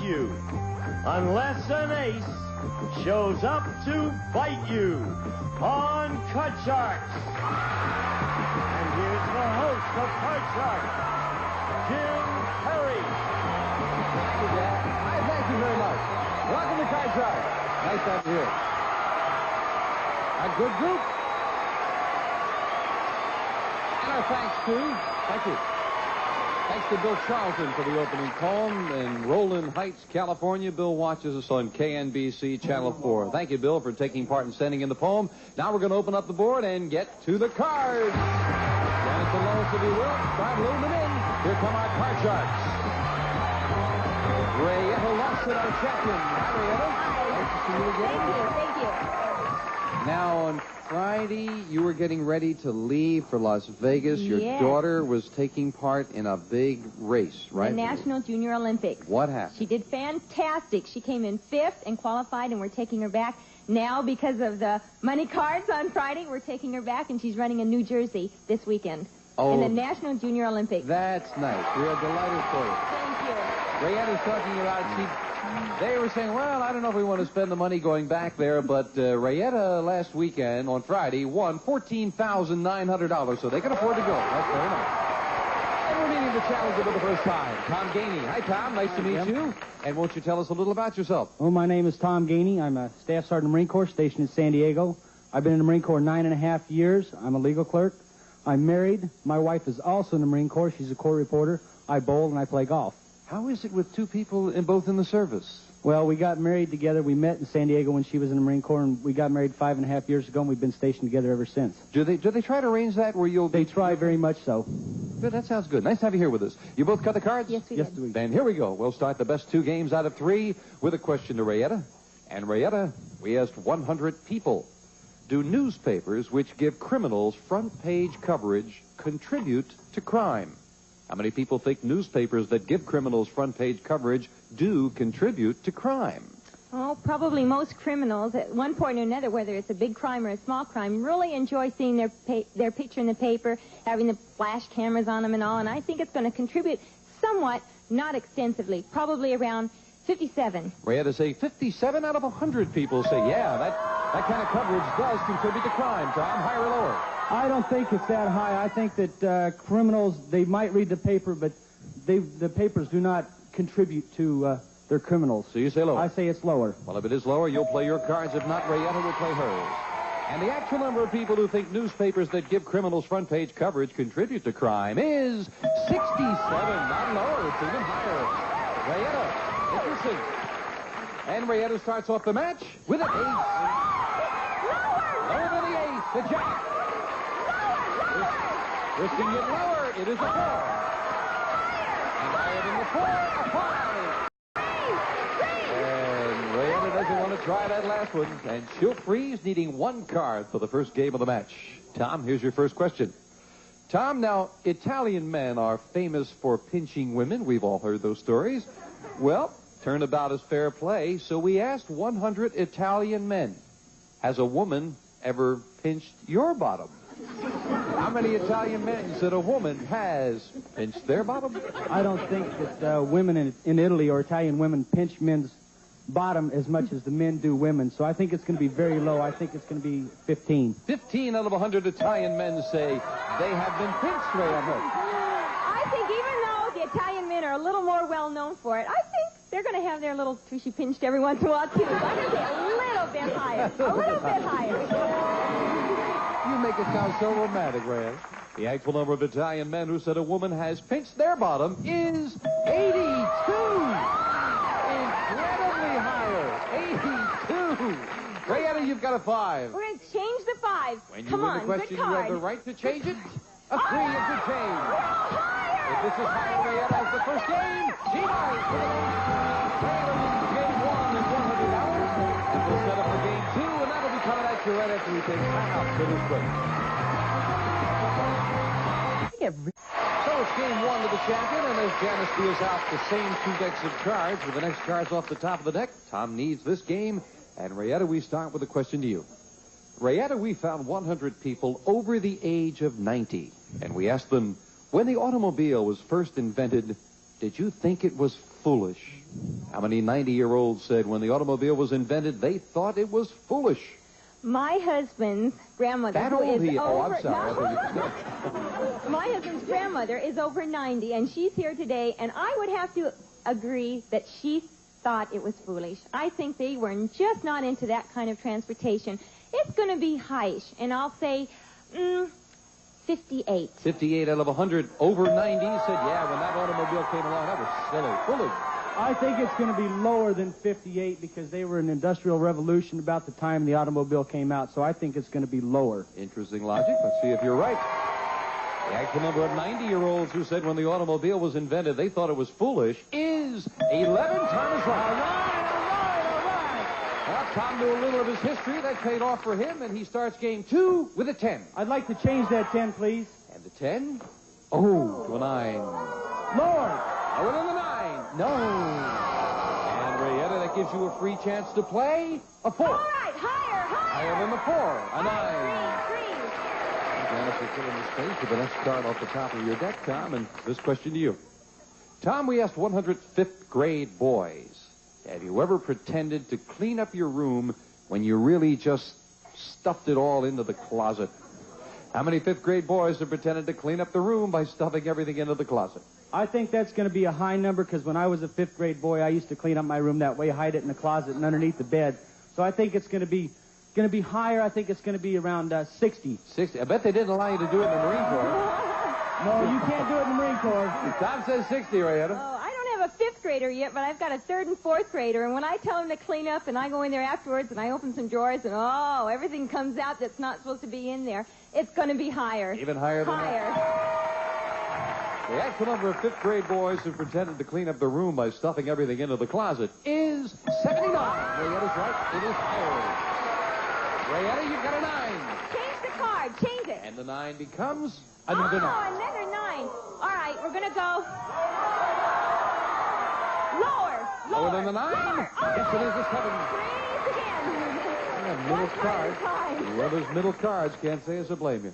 you unless an ace shows up to bite you on Card Sharks. And here's the host of Card Sharks, Jim Perry. Thank you, Jack. Thank you very much. Welcome to Card Sharks. Nice to have you here. A good group. And our thanks to, thanks to Bill Charlton for the opening poem in Roland Heights, California. Bill watches us on KNBC Channel 4. Thank you, Bill, for taking part in sending in the poem. Now we're going to open up the board and get to the cards. Janice and Lois, if you will, start looming in. Here come our Card Sharks. Rayetta Lawson, our champion. Hi, Rayetta. Nice to see you again. Thank you. Now, on Friday, you were getting ready to leave for Las Vegas. Your Yes. daughter was taking part in a big race, right? The National Junior Olympics. What happened? She did fantastic. She came in 5th and qualified, and we're taking her back. Now, because of the money cards on Friday, we're taking her back, and she's running in New Jersey this weekend in the National Junior Olympics. That's nice. We are delighted for you. Thank you. Rayetta's talking about, they were saying, well, I don't know if we want to spend the money going back there, but Rayetta last weekend, on Friday, won $14,900, so they can afford to go. That's very nice. And we're meeting the challenger for the first time, Tom Gainey. Hi, Tom. Nice to meet you. And won't you tell us a little about yourself? Well, my name is Tom Gainey. I'm a Staff Sergeant in the Marine Corps stationed in San Diego. I've been in the Marine Corps 9.5 years. I'm a legal clerk. I'm married. My wife is also in the Marine Corps. She's a court reporter. I bowl and I play golf. How is it with two people both in the service? Well, we got married together. We met in San Diego when she was in the Marine Corps, and we got married 5.5 years ago, and we've been stationed together ever since. Do they try to arrange that where you'll... They try very much so. Good, that sounds good. Nice to have you here with us. You both cut the cards? Yes, we Yes, did. we Then here we go. We'll start the best 2 games out of 3 with a question to Rayetta. And Rayetta, we asked 100 people, do newspapers which give criminals front-page coverage contribute to crime? How many people think newspapers that give criminals front-page coverage do contribute to crime? Oh, probably most criminals, at one point or another, whether it's a big crime or a small crime, really enjoy seeing their picture in the paper, having the flash cameras on them and all, and I think it's going to contribute somewhat, not extensively, probably around 57. Rayetta say 57 out of 100 people say, yeah, that kind of coverage does contribute to crime. Tom, higher or lower? I don't think it's that high. I think that criminals, they might read the paper, but the papers do not contribute to their criminals. So you say lower? I say it's lower. Well, if it is lower, you'll play your cards. If not, Rayetta will play hers. And the actual number of people who think newspapers that give criminals front-page coverage contribute to crime is 67. Not lower. It's even higher. Rayetta, interesting. And Rayetta starts off the match with an ace. Lower than the ace. The jack. Risking it lower. It is a 4. And higher than the 4, a 5. And Rayetta doesn't want to try that last one. And she'll freeze, needing 1 card for the first game of the match. Tom, here's your first question. Tom, now, Italian men are famous for pinching women. We've all heard those stories. Well, turnabout is fair play, so we asked 100 Italian men, has a woman ever pinched your bottom? How many Italian men said a woman has pinched their bottom? I don't think that women in Italy or Italian women pinch men's bottom as much as the men do women, so I think it's going to be very low. I think it's going to be 15. 15 out of 100 Italian men say they have been pinched, Rayetta. I think even though the Italian men are a little more well-known for it, I think they're going to have their little tushy pinched every once in a while, too. I'm going to say a little bit higher. A little bit higher. You make it sound so romantic, Rayetta. The actual number of Italian men who said a woman has pinched their bottom is 82. Incredibly higher. 82. Rayetta, you've got a 5. We're going to change the 5. When you Come win on, the question, good you have card. the right to change it. A 3 is the change. Higher! If this is higher, Rayetta has the first game. She might. Rayetta wins game 1 and $100. And we'll set up for game 2, and that'll be coming at you right after we take time out for this break. So it's game 1 to the champion, and as Janice deals out the same 2 decks of cards with the next cards off the top of the deck, Tom needs this game. And Rayetta, we start with a question to you. Rayetta, we found 100 people over the age of 90, and we asked them, when the automobile was first invented, did you think it was foolish? How many 90-year-olds said when the automobile was invented, they thought it was foolish? My husband's grandmother, That who old is he- oh, over... I'm sorry. I thought you- My husband's grandmother is over 90, and she's here today, and I would have to agree that she thought it was foolish. I think they were just not into that kind of transportation. It's going to be height, and I'll say 58. 58 out of 100 over 90 said, yeah, when that automobile came along, that was silly, foolish. I think it's going to be lower than 58 because they were in industrial revolution about the time the automobile came out. So I think it's going to be lower. Interesting logic. Let's see if you're right. The actual number of 90-year-olds who said when the automobile was invented, they thought it was foolish is 11. Tom is right. All right. Well, Tom knew a little of his history. That paid off for him, and he starts game 2 with a 10. I'd like to change that 10, please. And the 10? Oh, to a 9. Lower. Lower than the 9. No. And Rayetta, that gives you a free chance to play a 4. All right, higher. Higher than the 4. A 9. Three. Janice, you're filling the space with the next card off the top of your deck, Tom, and this question to you. Tom, we asked 100 fifth-grade boys, have you ever pretended to clean up your room when you really just stuffed it all into the closet? How many fifth-grade boys have pretended to clean up the room by stuffing everything into the closet? I think that's going to be a high number because when I was a fifth-grade boy, I used to clean up my room that way, hide it in the closet and underneath the bed. So I think it's going to be higher. I think it's going to be around 60. 60. I bet they didn't allow you to do it in the Marine Corps. No, you can't do it in the Marine Corps. Tom says 60, Rayetta. Oh, I don't have a fifth grader yet, but I've got a third and fourth grader, and when I tell him to clean up and I go in there afterwards and I open some drawers and, everything comes out that's not supposed to be in there, it's going to be higher. Even higher than that? Higher. The actual number of fifth-grade boys who pretended to clean up the room by stuffing everything into the closet is 79. Rayetta's right. It is higher. Rayetta, you've got a 9. Change the card. Change it. And the 9 becomes another 9. Another 9. All right, we're going to go lower. Lower than the 9? Lower. Yes, it is a 7. Freeze again. Yeah, middle cards. Whoever's middle cards can't say us to blame you.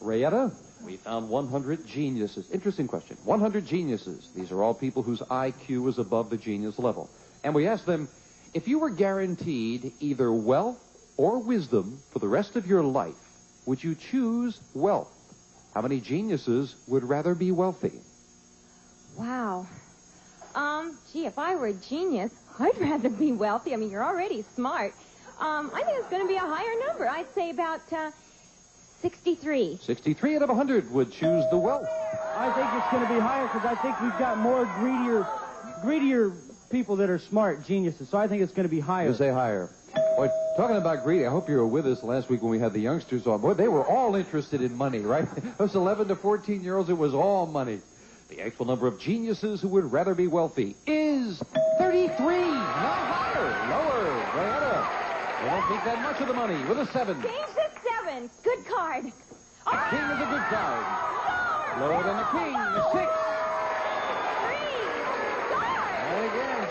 Rayetta, we found 100 geniuses. Interesting question. 100 geniuses. These are all people whose IQ is above the genius level. And we asked them, if you were guaranteed either wealth or wisdom for the rest of your life, would you choose wealth? How many geniuses would rather be wealthy? Wow. If I were a genius, I'd rather be wealthy. I mean, you're already smart. I think it's going to be a higher number. I'd say about 63. 63 out of 100 would choose the wealth. I think it's going to be higher because I think we've got more greedier people that are smart, geniuses. So I think it's going to be higher. You say higher. Boy, talking about greedy, I hope you were with us last week when we had the youngsters on. Boy, they were all interested in money, right? Those 11 to 14-year-olds, it was all money. The actual number of geniuses who would rather be wealthy is 33. Not higher. Lower. Rayetta. They don't think that much of the money with a 7. Change the 7. Good card. The king is a good card. Lower than the king, a 6. 3. And again,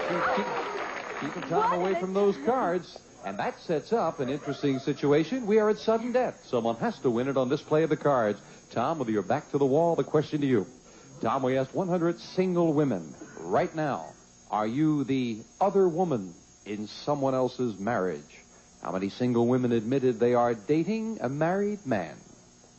keeping Tom away from those cards. And that sets up an interesting situation. We are at sudden death. Someone has to win it on this play of the cards. Tom, with your back to the wall, the question to you. Tom, we asked 100 single women. Right now, are you the other woman in someone else's marriage? How many single women admitted they are dating a married man?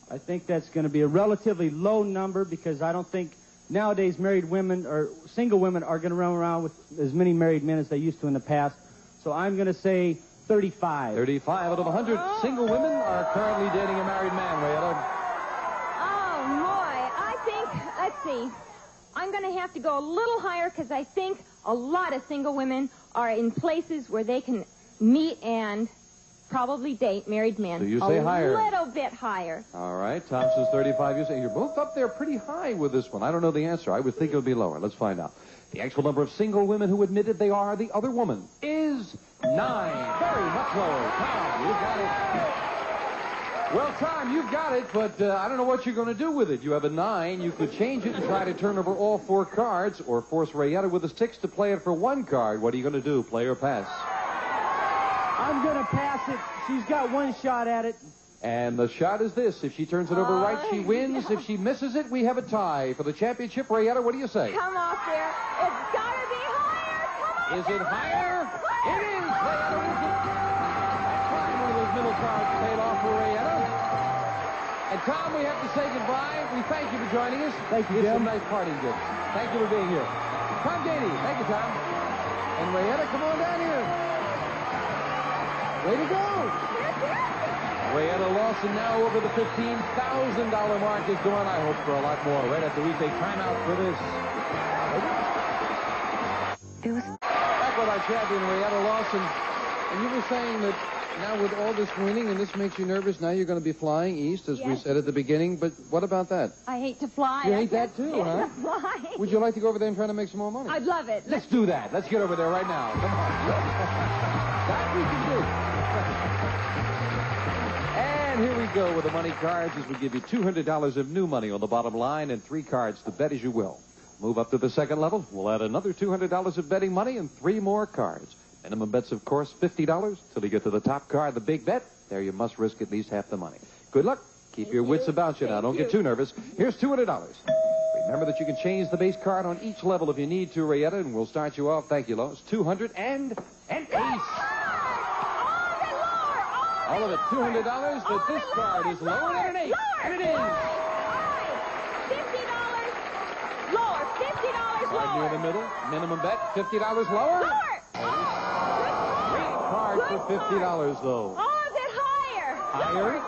I think that's going to be a relatively low number because I don't think nowadays married women or single women are going to run around with as many married men as they used to in the past. So I'm going to say 35. 35 out of 100 single women are currently dating a married man, Rayetta. Let's see. I'm going to have to go a little higher because I think a lot of single women are in places where they can meet and probably date married men. So you say higher. A little bit higher. All right. Tom says 35. You say you're both up there pretty high with this one. I don't know the answer. I would think it would be lower. Let's find out. The actual number of single women who admitted they are the other woman is 9. Very much lower. Tom, you got it. Well, Tom, you've got it, but I don't know what you're going to do with it. You have a 9. You could change it and try to turn over all 4 cards or force Rayetta with a 6 to play it for 1 card. What are you going to do, play or pass? I'm going to pass it. She's got one shot at it. And the shot is this. If she turns it over right, she wins. If she misses it, we have a tie for the championship. Rayetta, what do you say? Come off there. It's got to be higher. Come on. Is it higher? It is. Rayetta wins it. That's right. One of those middle cards paid off for Rayetta. And Tom, we have to say goodbye. We thank you for joining us. Thank you, Here's Jim. some nice parting gifts. Thank you for being here. Tom Gainey. Thank you, Tom. And Rayetta, come on down here. Way to go. Rayetta Lawson now over the $15,000 mark is going, I hope, for a lot more. Right after we take time out for this. Back with our champion, Rayetta Lawson. And you were saying that now with all this winning and this makes you nervous, now you're going to be flying east, as we said at the beginning. But what about that? I hate to fly. You hate that too, huh? Fly. Would you like to go over there and try to make some more money? I'd love it. Let's do that. Let's get over there right now. Come on. That we can do. And here we go with the money cards as we give you $200 of new money on the bottom line and 3 cards to bet as you will. Move up to the second level. We'll add another $200 of betting money and 3 more cards. Minimum bets, of course, $50 till you get to the top card, the big bet. There you must risk at least half the money. Good luck. Keep your wits about you now. Don't get too nervous. Here's $200. Remember that you can change the base card on each level if you need to, Rayetta, and we'll start you off. Thank you, Lois. 200 and an ace. All of it, $200, but this card is lower than an ace. And it is. $50 lower. $50 Right near the middle. Minimum bet, $50 lower. Great card for $50, though. All of it higher. Higher?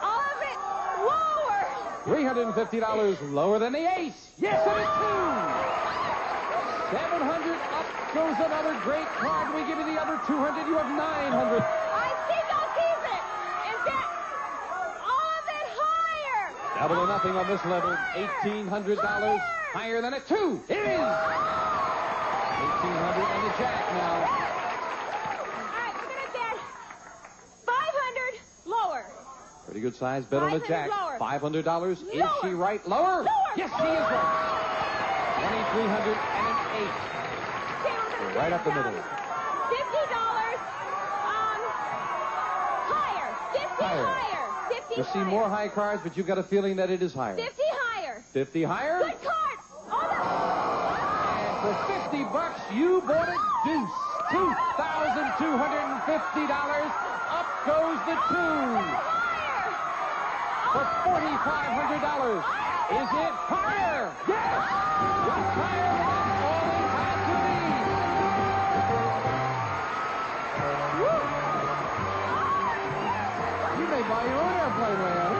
All of it lower. $350 lower than the ace. Yes, and it's 2. 700 up goes another great card. We give you the other 200. You have 900. Double or nothing on this level. $1,800 higher than a 2. It is. $1,800 and the jack now. All right, we're going to bet 500 lower. Pretty good size bet on the jack. Lower. $500. Is Lower. she right? Lower? Lower. Yes, she is right. $2,300 and an 8. Right up the middle. $50 higher. 50 higher. You see more high cards, but you've got a feeling that it is higher. 50 higher. 50 higher? Good card. And for $50, you bought a deuce. $2,250. Up goes the 2. For $4,500. Is it higher? Yes! It's higher than it always had to be. You may buy your own airplane, Rayetta.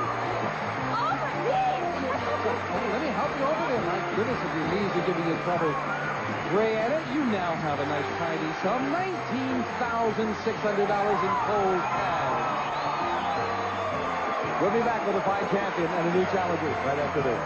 Let me help you over there. My goodness, if your knees are giving you trouble. Rayetta, you now have a nice tidy sum. $19,600 in cold cash. We'll be back with a fine champion and a new challenger right after this.